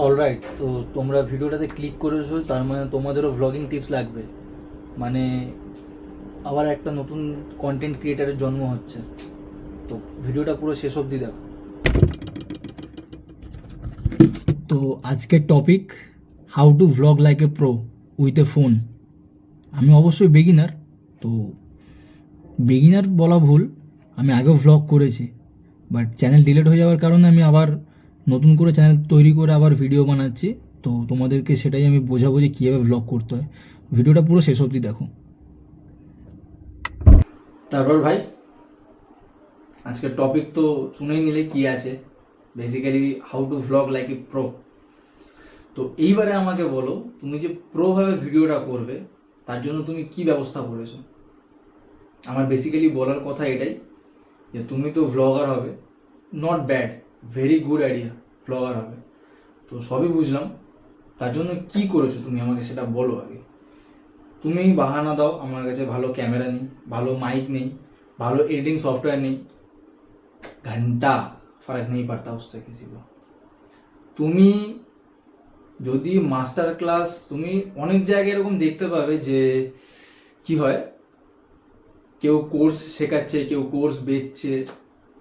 Alright, তো তোমরা ভিডিওটাতে ক্লিক করেছো, তার মানে তোমাদেরও ভ্লগিং টিপস লাগবে। মানে আবার একটা নতুন কন্টেন্ট ক্রিয়েটারের জন্ম হচ্ছে। তো ভিডিওটা পুরো শেষ অবধি দেখো। তো আজকের topic, how to vlog like a pro with a phone. আমি অবশ্যই বিগিনার, তো বিগিনার বলা ভুল, আমি আগেও ভ্লগ করেছি, বাট চ্যানেল ডিলিট হয়ে যাওয়ার কারণে আমি আবার নতুন করে চ্যানেল তৈরি করে আবার ভিডিও বানাচ্ছি। তো তোমাদেরকে সেটাই আমি বোঝাবো যে কীভাবে ভ্লগ করতে হয়। ভিডিওটা পুরো শেষ অবধি দেখো। তারপর ভাই, আজকের টপিক তো শুনেই নিলে কি আছে, basically how to vlog like a pro. তো এইবারে আমাকে বলো, তুমি যে প্রোভাবে ভিডিওটা করবে তার জন্য তুমি কি ব্যবস্থা করেছো। আমার বেসিক্যালি বলার কথা এটাই যে তুমি তো ভ্লগার হবে, not bad, very good idea, vlogger হবে। তো সবই বুঝলাম, তার জন্য কি করেছো তুমি আমাকে সেটা বলো আগে। তুমি বাহানা দাও আমার কাছে ভালো ক্যামেরা নেই, ভালো মাইক নেই, ভালো এডিটিং सॉफ्टवेयर নেই, ঘন্টা फर्क नहीं पड़ता उससे किसी को। তুমি যদি মাস্টার ক্লাস, তুমি অনেক জায়গায় এরকম দেখতে পাবে যে কি হয়, কেউ কোর্স শেখাচ্ছে, কেউ কোর্স বেচছে,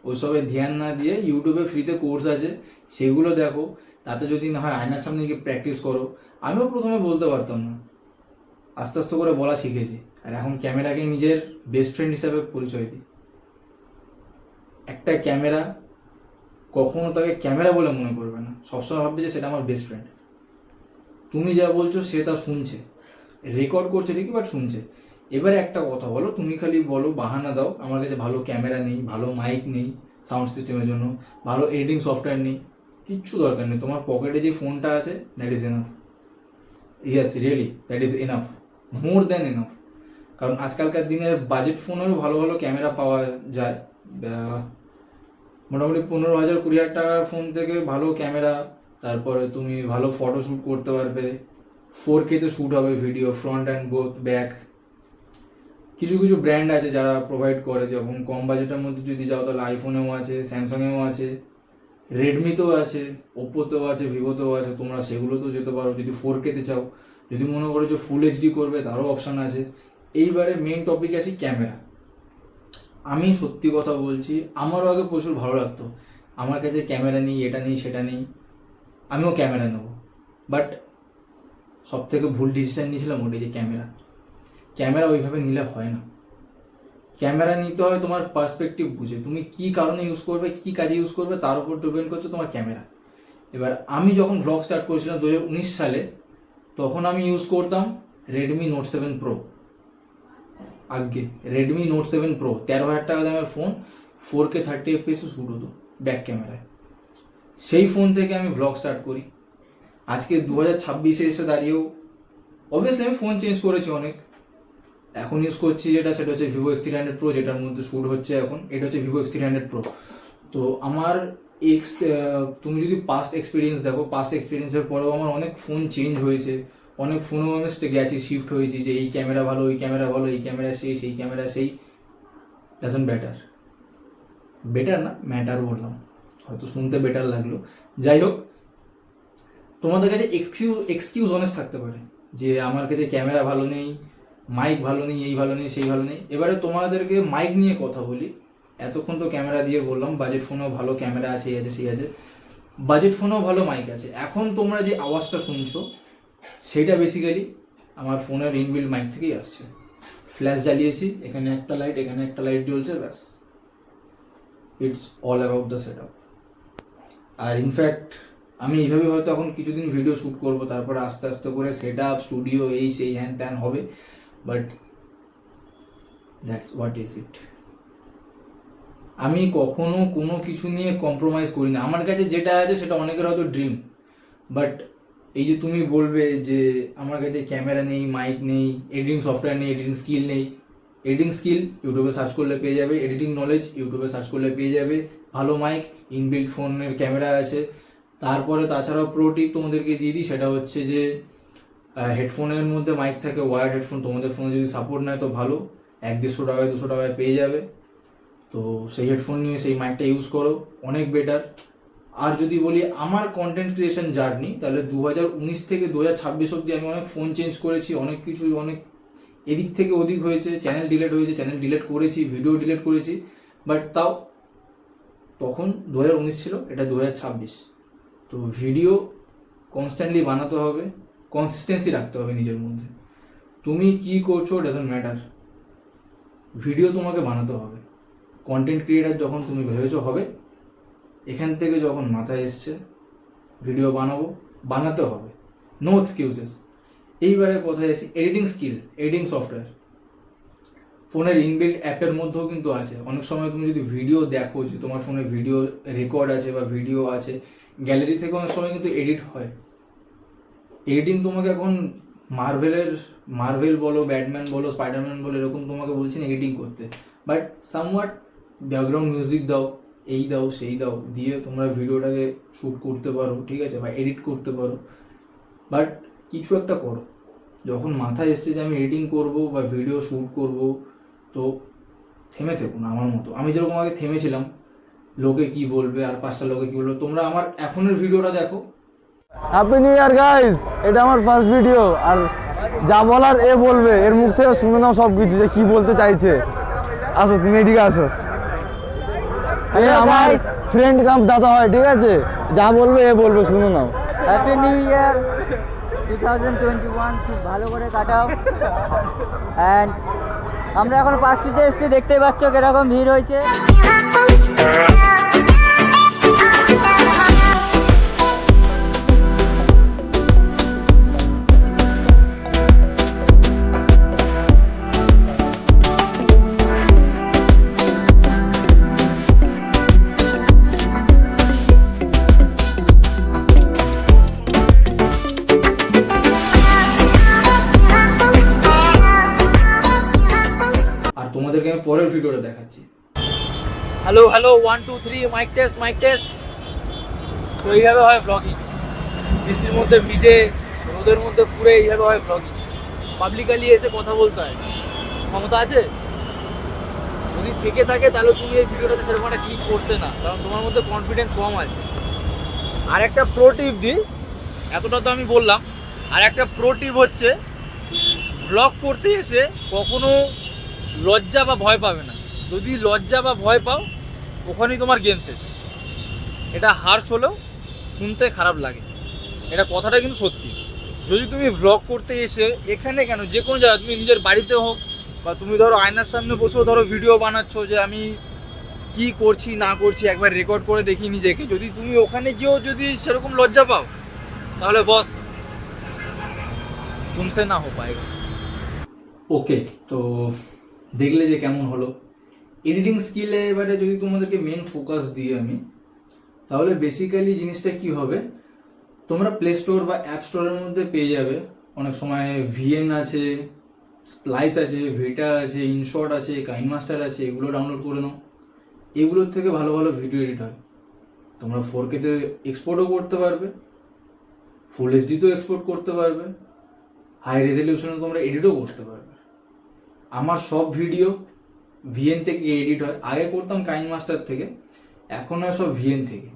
ওইসবে ধ্যান না দিয়ে ইউটিউবে ফ্রিতে কোর্স আছে সেগুলো দেখো। তাতে যদি না হয় আয়নার সামনে গিয়ে প্র্যাকটিস করো। আমিও প্রথমে বলতে পারতাম না, আস্তে আস্তে করে বলা শিখেছি, আর এখন ক্যামেরাকে নিজের বেস্ট ফ্রেন্ড হিসাবে পরিচয় দিই। একটা ক্যামেরা কখনো তাকে ক্যামেরা বলে মনে করবে না, সবসময় ভাববে যে সেটা আমার বেস্ট ফ্রেন্ড। তুমি যা বলছো সে তা শুনছে, রেকর্ড করছে ঠিকই, বাট শুনছে। এবারে একটা কথা বলো, তুমি খালি বলো, বাহানা দাও আমার কাছে ভালো ক্যামেরা নেই, ভালো মাইক নেই সাউন্ড সিস্টেমের জন্য, ভালো এডিটিং সফটওয়্যার নেই। কিচ্ছু দরকার নেই, তোমার পকেটে যে ফোনটা আছে that is enough. Yes, really that is enough, more than enough. কারণ আজকালকার দিনের বাজেট ফোনেরও ভালো ভালো ক্যামেরা পাওয়া যায়। মোটামুটি 15,000 20,000 টাকার ফোন থেকে ভালো ক্যামেরা, তারপরে তুমি ভালো ফটো শ্যুট করতে পারবে, 4K-তে শ্যুট হবে video, front and both back. কিছু কিছু ব্র্যান্ড আছে যারা প্রোভাইড করে, যখন কম বাজেটের মধ্যে যদি যাও তাহলে আইফোনেও আছে, স্যামসাংয়েও আছে, রেডমিতেও আছে, ওপ্পোতেও আছে, ভিভোতেও আছে, তোমরা সেগুলোতেও যেতে পারো যদি 4K-তে চাও। যদি মনে করো যে ফুল এইচডি করবে তারও অপশান আছে। এইবারে মেইন টপিক আসি, ক্যামেরা। আমি সত্যি কথা বলছি, আমারও আগে প্রচুর ভালো লাগতো, আমার কাছে ক্যামেরা নেই, এটা নেই সেটা নেই, আমিও ক্যামেরা নেবো। বাট সব থেকে ভুল ডিসিশান নিয়েছিলাম ওটাই, যে ক্যামেরা ওইভাবে নিলে হয় না। ক্যামেরা নিতে হয় তোমার পার্সপেক্টিভ বুঝে, তুমি কি কারণে ইউজ করবে, কি কাজে ইউজ করবে, তার উপর ডিপেন্ড করছে তোমার ক্যামেরা। এবার আমি যখন ভ্লগ স্টার্ট করেছিলাম 2019 সালে, তখন আমি ইউজ করতাম রেডমি নোট 7 প্রো। আগে রেডমি নোট 7 প্রো, 13,000 টাকা দামের ফোন, 4K 30 FPS শ্যুট হতো ব্যাক ক্যামেরায়। সেই ফোন থেকে আমি ভ্লগ স্টার্ট করি। আজকে 2026-এ এসে দাঁড়িয়েও অবভিয়াসলি আমি ফোন চেঞ্জ করেছি অনেক। এখন ইউজ করছি সেটা হচ্ছে ভিভো X300 প্রো, যেটার মধ্যে শ্যুট হচ্ছে এখন। এটা হচ্ছে ভিভো X300 প্রো। তো আমার তুমি যদি পাস্ট এক্সপিরিয়েন্স দেখো, পাস্ট এক্সপিরিয়েন্সের পরেও আমার অনেক ফোন চেঞ্জ হয়েছে, অনেক ফোনেও আমি গেছি, শিফট হয়েছি, যে এই ক্যামেরা ভালো, ওই ক্যামেরা ভালো, এই ক্যামেরা সেই ক্যামেরা সেই। ডাজন্ট বেটার না, ম্যাটার বললাম, হয়তো শুনতে বেটার লাগলো। যাই হোক, তোমাদের কাছে এক্সকিউজ অনেস্ট থাকতে পারে যে আমার কাছে ক্যামেরা ভালো নেই, মাইক ভালো নেই, এই ভালো নেই, সেই ভালো নেই। এবারে তোমাদেরকে মাইক নিয়ে কথা বলি। এতক্ষণ তো ক্যামেরা দিয়ে বললাম, বাজেট ফোনেও ভালো ক্যামেরা আছে, এই আছে সেই আছে, বাজেট ফোনেও ভালো মাইক আছে। এখন তোমরা যে আওয়াজটা শুনছো সেটা বেসিক্যালি আমার ফোনের ইনবিল্ট মাইক থেকেই আসছে। ফ্ল্যাশ জ্বালিয়েছি, এখানে একটা লাইট, এখানে একটা লাইট জ্বলছে, ব্যাস। It's all about the set up. আর ইনফ্যাক্ট আমি এইভাবে হয়তো এখন কিছুদিন ভিডিও শ্যুট করবো, তারপরে আস্তে আস্তে করে সেট আপ, স্টুডিও, এই সেই হ্যান ত্যান হবে। But that's what is it. আমি কখনো কোনো কিছু নিয়ে কম্প্রোমাইজ করি না। আমার কাছে যেটা আছে সেটা অনেকের হয়তো ড্রিম, বাট এই যে তুমি বলবে যে আমার কাছে ক্যামেরা নেই, মাইক নেই, এডিটিং সফটওয়্যার নেই, এডিটিং স্কিল নেই। এডিটিং স্কিল ইউটিউবে সার্চ করলে পেয়ে যাবে, এডিটিং নলেজ ইউটিউবে সার্চ করলে পেয়ে যাবে, ভালো মাইক, ইনবিল্ট ফোনের ক্যামেরা আছে। তারপরে তাছাড়াও প্রো টিপ তোমাদেরকে দিয়ে দিই, সেটা হচ্ছে যে হেডফোনের মধ্যে মাইক থাকে, ওয়ার্ড হেডফোন। তোমাদের ফোনে যদি সাপোর্ট নেয় তো ভালো, 100-150 টাকায় 200 টাকায় পেয়ে যাবে। তো সেই হেডফোন নিয়ে সেই মাইকটা ইউজ করো, অনেক বেটার। আর যদি বলি আমার কন্টেন্ট ক্রিয়েশন জার্নি, তাহলে 2019 থেকে 2026 অব্দি আমি অনেক ফোন চেঞ্জ করেছি, অনেক কিছু অনেক এদিক থেকে ওদিক হয়েছে, চ্যানেল ডিলিট হয়েছে, চ্যানেল ডিলিট করেছি, ভিডিও ডিলিট করেছি, বাট তাও তখন 2019 ছিল, এটা 2026। তো ভিডিও কনস্ট্যান্টলি বানাতে হবে, কনসিস্টেন্সি রাখতে হবে নিজের মধ্যে। তুমি কি করছো ডাজন্ট ম্যাটার, ভিডিও তোমাকে বানাতে হবে। কন্টেন্ট ক্রিয়েটার যখন তুমি ভেবেছো হবে, এখান থেকে যখন মাথায় এসছে ভিডিও বানাতে হবে, নো এক্সকিউজেস। এইবারে কোথায় এসে এডিটিং স্কিল, এডিটিং সফটওয়্যার ফোনের ইনবিল্ট অ্যাপের মধ্যেও কিন্তু আছে। অনেক সময় তুমি যদি ভিডিও দেখো যে তোমার ফোনে ভিডিও রেকর্ড আছে বা ভিডিও আছে, গ্যালারি থেকে অনেক সময় কিন্তু এডিট হয়। এডিটিং তোমাকে এখন মার্ভেল বলো, ব্যাটম্যান বলো, স্পাইডারম্যান বলো, এরকম তোমাকে বলছেন এডিটিং করতে, বাট সামওয়াট ব্যাকগ্রাউন্ড মিউজিক দাও, এই দাও সেই দাও, দিয়ে তোমরা ভিডিওটাকে শ্যুট করতে পারো, ঠিক আছে, বা এডিট করতে পারো, বাট কিছু একটা করো। যখন মাথায় এসছে যে আমি এডিটিং করব বা ভিডিও শ্যুট করব, তো থেমে থেকো না আমার মতো। আমি যেরকম আগে থেমেছিলাম, লোকে কি বলবে আর 5টা লোকে কি বলবে, তোমরা আমার এখনের ভিডিওটা দেখো। হ্যাপি নিউ ইয়ার গাইস, এটা আমার ফার্স্ট ভিডিও, আর যা বলার এ বলবে, এর মুখ থেকে শুনে নাও সব কিছু যে কি বলতে চাইছে। আসো তুমি এদিকে আসো, এ আমার ফ্রেন্ড কাম দাদা হয়, ঠিক আছে, যা বলবে এ বলবে, শুনে নাও। হ্যাপি নিউ ইয়ার 2021, খুব ভালো করে কাটাও। অ্যান্ড আমরা এখন পার্ক স্ট্রিটে এসেছি, দেখতেই পাচ্ছ কিরকম ভিড় হয়েছে। আর তোমাদেরকে আমি পরের ভিডিওটা দেখাচ্ছি। Hello 1 2 3 mic test. তো এইভাবে হয় ব্লগিং, বৃষ্টির মধ্যে ভিজে, রোদের মধ্যে পুরো এইভাবে হয় ব্লগিং। পাবলিকালি এসে কথা বলতে হয়, ক্ষমতা আছে যদি থেকে থাকে, তাহলে তুমি এই ভিডিওটাতে সেরকম একটা ক্লিক করতে না, কারণ তোমার মধ্যে কনফিডেন্স কম আছে। আর একটা প্রো টিপ দিই, এতটা তো আমি বললাম, আর একটা প্রো টিপ হচ্ছে, ব্লগ করতে এসে কখনো লজ্জা বা ভয় পাবে না। যদি লজ্জা বা ভয় পাও, ওখানেই তোমার গেম শেষ। এটা হার্শ হলেও শুনতে খারাপ লাগে, এটা কথাটা কিন্তু সত্যি। যদি তুমি ভ্লগ করতে এসে এখানে কেন, যে কোনো জায়গায়, তুমি নিজের বাড়িতে হোক বা তুমি ধরো আয়নার সামনে বসেও ধরো ভিডিও বানাচ্ছো যে আমি কি করছি না করছি, একবার রেকর্ড করে দেখি নিজেকে, যদি তুমি ওখানে গিয়েও যদি সেরকম লজ্জা পাও, তাহলে বস তুমসে না হো পায়েগা। ওকে, তো দেখলে যে কেমন হলো এডিটিং স্কিলে। এবারে যদি তোমাদেরকে মেন ফোকাস দিই আমি, তাহলে বেসিক্যালি জিনিসটা কি হবে, তোমরা প্লে স্টোর বা অ্যাপ স্টোরের মধ্যে পেয়ে যাবে। অনেক সময় ভিএন আছে, স্প্লাইস আছে, ভিটা আছে, ইনশট আছে, কাইনমাস্টার আছে, এগুলো ডাউনলোড করে নাও। এগুলোর থেকে ভালো ভালো ভিডিও এডিট হয়। তোমরা 4K-তে এক্সপোর্টও করতে পারবে, ফুল এইচডিতেও এক্সপোর্ট করতে পারবে, হাই রেজলিউশনে তোমরা এডিটও করতে পারবে। আমার সব ভিডিও ভিএন থেকে এডিট হয়, আগে করতাম কাইনমাস্টার থেকে, এখন আর সব ভিএন থেকে।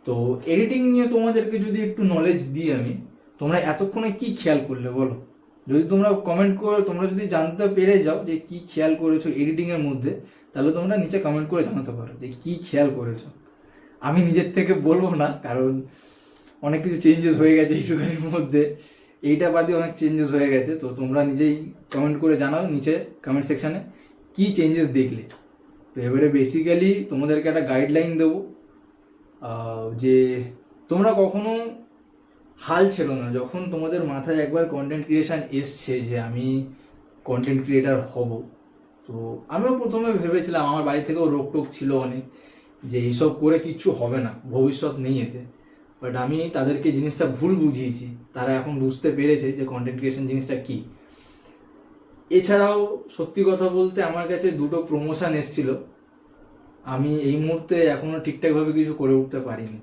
তো এডিটিং নিয়ে তোমাদেরকে যদি একটু নলেজ দিই আমি, তোমরা এতক্ষণে কি খেয়াল করলে বলো? যদি তোমরা কমেন্ট করো, তোমরা যদি জানতে পেরে যাও যে কি খেয়াল করেছো এডিটিংয়ের মধ্যে, তাহলে তোমরা নিচে কমেন্ট করে জানাতে পারো যে কি খেয়াল করেছো। আমি নিজের থেকে বলবো না, কারণ অনেক কিছু চেঞ্জেস হয়ে গেছে এইটুখানির মধ্যে, এইটা বাদে অনেক চেঞ্জেস হয়ে গেছে। তো তোমরা নিজেই কমেন্ট করে জানাও নিচে কমেন্ট সেকশানে কি চেঞ্জেস দেখলে। তো এবারে বেসিক্যালি তোমাদেরকে একটা গাইডলাইন দেবো, যে তোমরা কখনো হাল ছেড়ো না। যখন তোমাদের মাথায় একবার কন্টেন্ট ক্রিয়েশন এসছে যে আমি কন্টেন্ট ক্রিয়েটার হব, তো আমিও প্রথমে ভেবেছিলাম, আমার বাড়ি থেকেও রোকটোক ছিল অনেক, যে এইসব করে কিচ্ছু হবে না, ভবিষ্যৎ নেই এতে। বাট আমি তাদেরকে জিনিসটা ভুল বুঝিয়েছি, তারা এখন বুঝতে পেরেছে যে কন্টেন্ট ক্রিয়েশন জিনিসটা কী। এছাড়াও সত্যি কথা বলতে আমার কাছে 2টো প্রমোশন এসছিল, আমি এই মুহূর্তে এখনও ঠিকঠাকভাবে কিছু করে উঠতে পারিনি।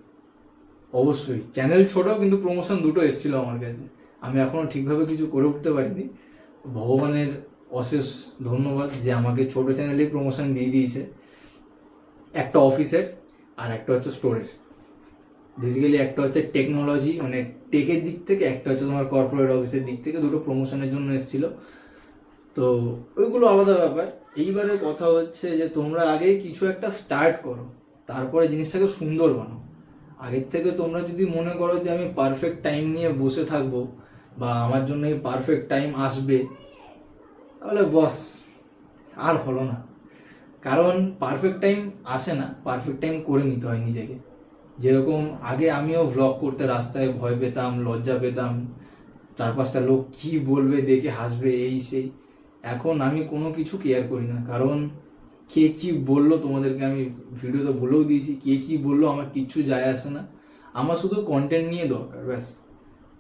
অবশ্যই চ্যানেল ছোটো, কিন্তু প্রমোশন 2টো এসছিল আমার কাছে, আমি এখনও ঠিকভাবে কিছু করে উঠতে পারিনি। ভগবানের অশেষ ধন্যবাদ যে আমাকে ছোটো চ্যানেলেই প্রমোশন দিয়ে দিয়েছে, একটা অফিসের আর একটা হচ্ছে স্টোরের। বেসিক্যালি একটা হচ্ছে টেকনোলজি মানে টেকের দিক থেকে, একটা হচ্ছে তোমার কর্পোরেট অফিসের দিক থেকে, দুটো প্রমোশনের জন্য এসেছিল। তো ওইগুলো আলাদা ব্যাপার। এইবারে কথা হচ্ছে যে তোমরা আগে কিছু একটা স্টার্ট করো, তারপরে জিনিসটাকে সুন্দর বানাও। আগের থেকে তোমরা যদি মনে করো যে আমি পারফেক্ট টাইম নিয়ে বসে থাকবো বা আমার জন্য এই পারফেক্ট টাইম আসবে, তাহলে বস আর হলো না। কারণ পারফেক্ট টাইম আসে না, পারফেক্ট টাইম করে নিতে হয় নিজেকে। যেরকম আগে আমিও ভ্লগ করতে রাস্তায় ভয় পেতাম, লজ্জা পেতাম, 4-5টা লোক কি বলবে, দেখে হাসবে, এই সেই। এখন আমি কোনো কিছু কেয়ার করি না, কারণ কে কি বললো তোমাদেরকে আমি ভিডিওতে বলেও দিয়েছি, কে কি বললো আমার কিচ্ছু যায় আসে না। আমার শুধু কন্টেন্ট নিয়ে দরকার, ব্যাস।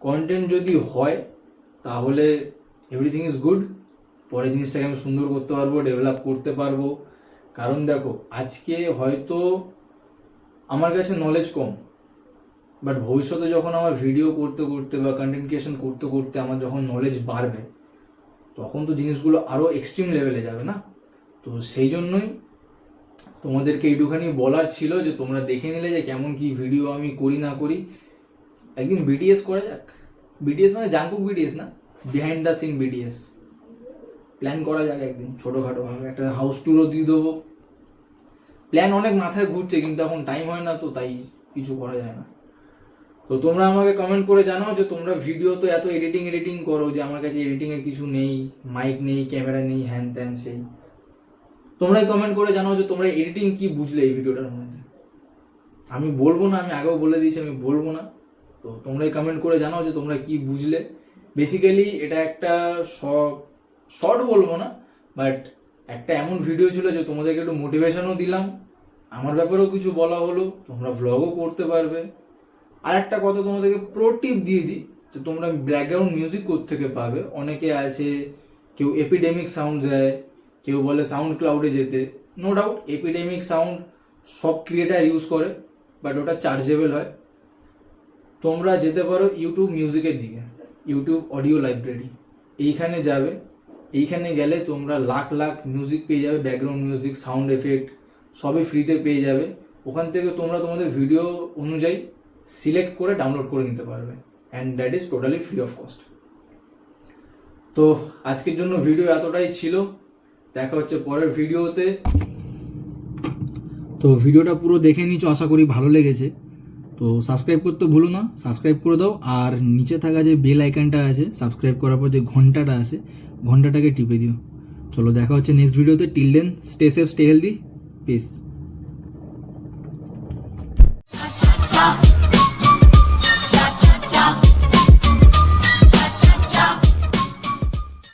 কন্টেন্ট যদি হয় তাহলে এভরিথিং ইজ গুড। পরে জিনিসটাকে আমি সুন্দর করতে পারবো, ডেভেলপ করতে পারবো। কারণ দেখো, আজকে হয়তো আমার কাছে নলেজ কম, বাট ভবিষ্যতে যখন আমার ভিডিও করতে করতে বা কন্টেন্ট ক্রিয়েশন করতে করতে আমার যখন নলেজ বাড়বে, তখন তো জিনিসগুলো আরও এক্সট্রিম লেভেলে যাবে না? তো সেই জন্যই তোমাদেরকে এইটুখানি বলার ছিল যে তোমরা দেখে নিলে যে কেমন কি ভিডিও আমি করি না করি। একদিন বিটিএস করা যাক। বিটিএস মানে জাঙ্কুক বিটিএস না, behind the scene BTS plan করা যাক একদিন, ছোটোখাটোভাবে একটা হাউস ট্যুরও দিয়ে দেবো। প্ল্যান অনেক মাথায় ঘুরছে, কিন্তু এখন টাইম হয় না, তো তাই কিছু করা যায় না। তো তোমরা আমাকে কমেন্ট করে জানাও যে তোমরা ভিডিও তো এত এডিটিং করো যে আমার কাছে এডিটিংয়ের কিছু নেই, মাইক নেই, ক্যামেরা নেই, হ্যান ত্যান সেই। তোমরাই কমেন্ট করে জানাও যে তোমরা এডিটিং কি বুঝলে এই ভিডিওটার মধ্যে। আমি বলবো না, আমি আগেও বলে দিয়েছি আমি বলবো না। তো তোমরাই কমেন্ট করে জানাও যে তোমরা কি বুঝলে। বেসিক্যালি এটা একটা শর্ট বলবো না, বাট একটা এমন ভিডিও ছিল যে তোমাদেরকে একটু মোটিভেশনও দিলাম, আমার ব্যাপারেও কিছু বলা হলো, তোমরা ভ্লগও করতে পারবে। আর একটা কথা তোমাদেরকে প্রো টিপ দিয়ে দিই, যে তোমরা ব্যাকগ্রাউন্ড মিউজিক কোত্থেকে পাবে। অনেকে আছে, কেউ এপিডেমিক সাউন্ড দেয়, কেউ বলে সাউন্ড ক্লাউডে যেতে। নো ডাউট এপিডেমিক সাউন্ড সব ক্রিয়েটার ইউজ করে, বাট ওটা চার্জেবল হয়। তোমরা যেতে পারো ইউটিউব মিউজিকের দিকে, ইউটিউব অডিও লাইব্রেরি, এইখানে যাবে। এইখানে গেলে তোমরা লাখ লাখ মিউজিক পেয়ে যাবে, ব্যাকগ্রাউন্ড মিউজিক, সাউন্ড এফেক্ট সবই ফ্রিতে পেয়ে যাবে। ওখান থেকে তোমরা তোমাদের ভিডিও অনুযায়ী সিলেক্ট করে ডাউনলোড করে নিতে পারবে, and that is totally free of cost. তো আজকের জন্য ভিডিও এতটাই ছিল, দেখা হচ্ছে পরের ভিডিওতে। তো ভিডিওটা পুরো দেখে নিচ্ছ, আশা করি ভালো লেগেছে। তো সাবস্ক্রাইব করতে ভুলো না, সাবস্ক্রাইব করে দাও। আর নিচে থাকা যে বেল আইকনটা আছে, সাবস্ক্রাইব করার পর যে ঘন্টাটা আছে, ঘন্টাটাকে টিপে দিও। চলো দেখা হচ্ছে নেক্সট ভিডিওতে। Till then stay safe, stay healthy, piece.